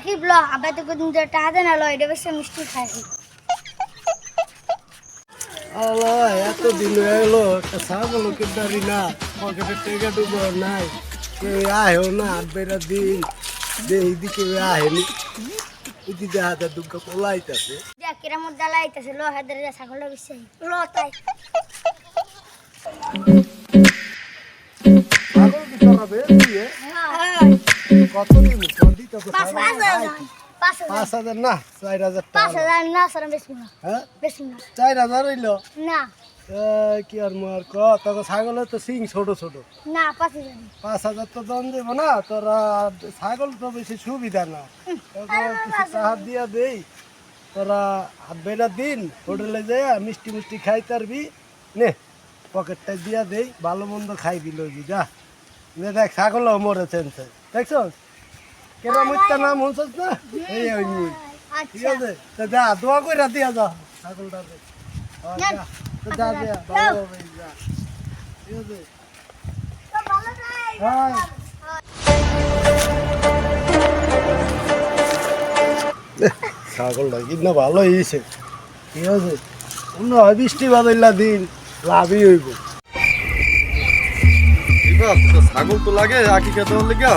কি বলো আবার তো কোন যে টাকা দেন আলো এটা বেশি মিষ্টি খাই আল্লাহ এত দিন এলো একটা ছাগল কিনারি না পকেটে টেকা ডুবো নাই কেউ আহেও না আর বেড়া দিন দেখি কেউ আহেনি এদিকে হাতে দুঃখ পোলাইতেছে যা কিরামত জ্বালাইতেছে লো হাদের ছাগলটা বেশি লো তাই ছাগল কি করাবে দিয়ে কত দিন দিতে তো 5,000 না 4,000 টাকা 5,000 না সর বেশি না হ্যাঁ বেশি না 4,000 হইলো না কি আর মার ক তোকে ছাগলের তো সিং ছোট ছোট না 5,000 5,000 তো দাম দেব না তোরা ছাগল তো বেশি সুবিধা না তোকে কিছু টাকা দিয়া দেই তোরা বেড়া দিন হোটেলে যায় মিষ্টি মিষ্টি খাই তারবি নে পকেটটা দিয়া দেই ভালো মন্দ খাই দিল যা নে দেখ ছাগলও মরেছেন দেখছো কেন মুইতা নাম হচ্ছস না এই ওই মুই ঠিক আচ্ছা আছে তো যা দোয়া কইরা দিয়া যা ছাগলটা দে যা তো যা দিয়া ভালো হবে যা ঠিক আছে তো ভালো নাই হ্যাঁ ছাগলটা কিনা ভালো হয়েছে ঠিক আছে অন্য হয় বৃষ্টি বাদলা দিন লাভই হইব ছাগল তো লাগে আকি খেতে হলে গা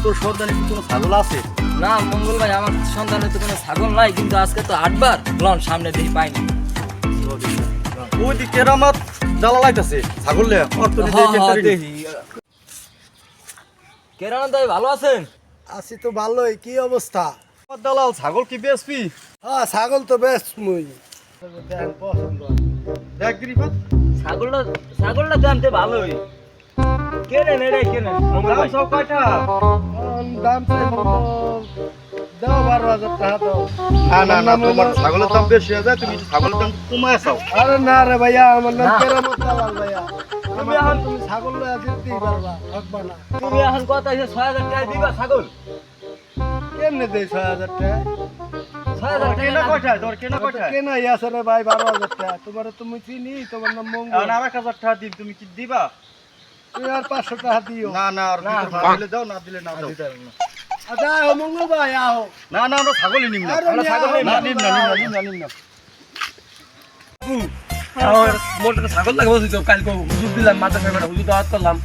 তোর সর্দানি কোনো ছাগল আছে না মঙ্গল ভাই আমার সন্তানের তো কোনো ছাগল নাই কিন্তু আজকে তো 8বার লন সামনে দেখি পাইনি ওই দিকে কেরামাত জ্বালা লাইতাছে ছাগল লে দেখি কেরানা ভাই ভালো আছেন আছি তো ভালোই কি অবস্থা দালাল ছাগল কি বেসপি হ্যাঁ ছাগল তো বেশ মুই দেখ পছন্দ দেখ গিরিফাত ছাগলটা দামতে ভালোই কেনেন এটাই কেনেন মঙ্গল দাম ভাই সব কয়টা দাম চাইবো তো দাও 12,000 টাকা দাও না তোমার ছাগলের দাম বেশি হয়ে যায় তুমি ছাগলের দাম কমায় চাও আরে না রে ভাইয়া আমার নাম কেরামত দালাল ভাইয়া তুমি ছাগল লয়া দিতেই পারবা থাকবা না তুমি এখন কত আছে 6000 টাকা দিবা ছাগল কেমনে দেই 6,000 টাকা 6000 কেনা টাকা কয়টা তোর কেনা কয়টা কেনাই আছে রে ভাই 12,000 টাকা তোমার তুমি চিনি তোমার নাম মঙ্গল আর 1000 টাকা দিন তুমি কি দিবা তুমি আর 500 টাকা দিও না আর দিলে দাও না দিলে না দাও আচ্ছা ও মঙ্গল ভাই আও না আমরা ছাগলই নিম না আরে আমরা ছাগল নিম না, নিম না আমার মোটর ছাগল লাগে বলছি তো কালকে হুজুর দিলাম মাথা ফেরটা হুজুর দাওয়াত করলাম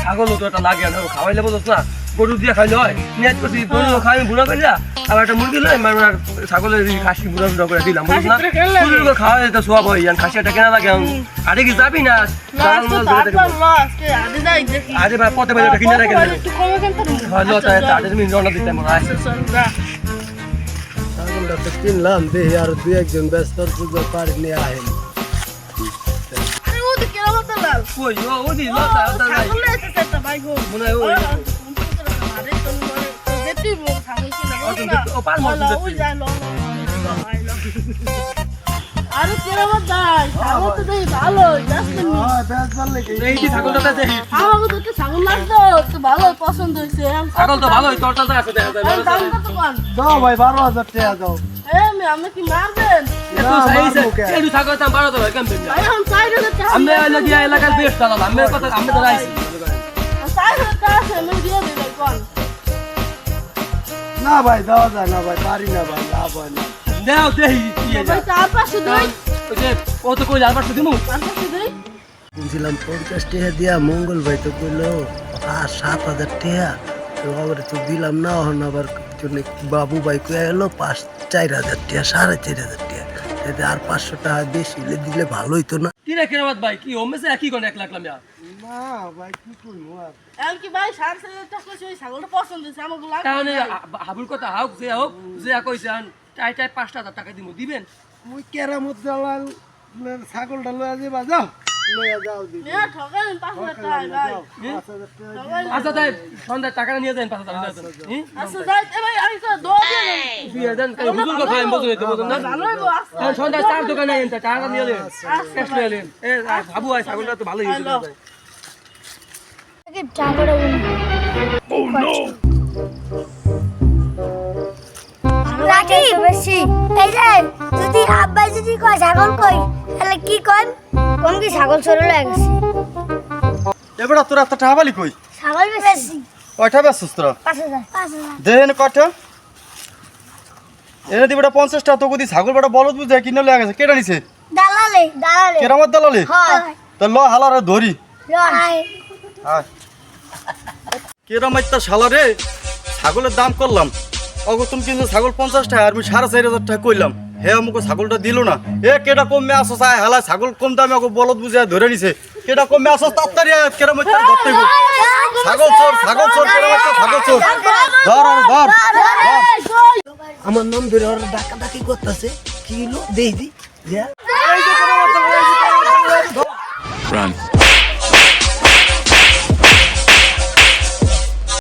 ছাগলও তো একটা লাগে না খাওয়াইলে বলছ না গরু দিয়ে খাইলে হয় নিয়াজ করছি গরু খাই বুড়া করে আর একটা মুরগি লয় ছাগলের খাসি বুড়া করে দিলাম বুঝছ না হুজুর খাওয়া তো সব হয় খাসি একটা কেনা লাগে আরে কি যাবি না আরে ভাই পথে বাজারটা কিনে রাখে হয় লো তাই আরে তুমি রওনা দিতে মনে হয় ছাগলটা তো কিনলাম দেখি আর দুই একজন ব্যস্ত বুঝতে পারিনি আহেন কই ও দি লো তাই মনে হয় ওই ও পাল মত আরে কেরামত দাই ছাগল তো দেই ভালো জাস্ট বেশ ভালো এই কি ছাগলটা দেখি আমাকে তো একটা ছাগল লাগতো তো ভালো পছন্দ হয়েছে ছাগল তো ভালোই তোরটা তো আছে দেখা যায় দাম কত কোন দাও ভাই 12,000 টাকা দাও আমি কি মারবেন এতো সাইজ এই ছাগল দাম 12 টাকা কেমন ভাই আমি 4000 টাকা আমি লাগি এলাকার বেস্ট দাদা আমি কথা আমি তো রাইছি 4000 টাকা আছে আমি দিয়ে দেব কোন না ভাই দাও যায় না ভাই পারি না ভাই লাভ হয় না দাও দেই কি ভাই চার পাঁচশো দেই ওই যে ও তো কই যাবার শুধু পাঁচশো দেই কিনছিলাম 50 টাকা দিয়া মঙ্গল ভাই তো কইলো 7,000 টাকা তো আবার তো দিলাম না হন আবার জন্য বাবু ভাই কয়ে এলো 4,000 টাকা 4,500 টাকা এতে আর 500 টাকা বেশি দিলে ভালোই তো না কি রে কেরামত ভাই কি ওমে সে কি কোন 1 লাখ লামিয়া না ভাই কি কইমু আর এমন কি ভাই 4,500 টাকা কইছে ছাগলটা পছন্দ হয়েছে আমাকে লাগবে তাহলে হাবুল কথা হোক যে কইছে টাই 5,000 টাকা দিমু দিবেন মুই কেরামত দালাল ছাগলটা লয়া যাবা যাও লয়া যাও দি এ ঠকালেন 5,000 টাকা ভাই 5,000 টাকা আচ্ছা তাই সন্ধ্যা টাকা নিয়ে যান 5,000 আচ্ছা যাই এ ভাই আমি তো দোয়া দেন দিয়ে দেন কাই হুজুর কো খাইম বলতে তো বলুন না ভালো হইবো আচ্ছা সন্ধ্যা 4 দোকানে আইন টাকা নিয়ে দেন ক্যাশ নিয়ে দেন এ বাবু আই ছাগলটা তো ভালোই হইছে কি টাকাটা ও নো লাকি বেশি এই যে যদি আব্বা যদি কয় ছাগল কই তাহলে কি কয় কোন কি ছাগল চলে লাগছে এবারে তোর একটা টাকা বালি কই ছাগল বেশি কয়টা বেচছিস তোরা 5,000 দেন কয়টা এনে দিবে 50 টাকা তো কদি ছাগল বেটা বলদ বুঝে কিনে লয়ে গেছে কেটা নিছে দালালে দালালে কেরামত দালালে হয় তো ল হালারে ধরি লয় আয় কেরামাইতা শালা রে ছাগলের দাম করলাম অগো তুমি কিন্তু ছাগল 50 টাকা আর আমি 4,500 টাকা কইলাম হে আমাকে ছাগলটা দিল না এ কেটা কমে আসো চাই হালা ছাগল কম দামে আমাকে বলদ বুঝে ধরে নিছে কেটা কমে আসো তাড়াতাড়ি কেরামাইতা ধরতে গো ছাগল চোর কেরামাইতা ছাগল চোর ধর আর ধর আমার নাম ধরে ওরা ডাকাডাকি করতেছে কি হলো দেই দি Run.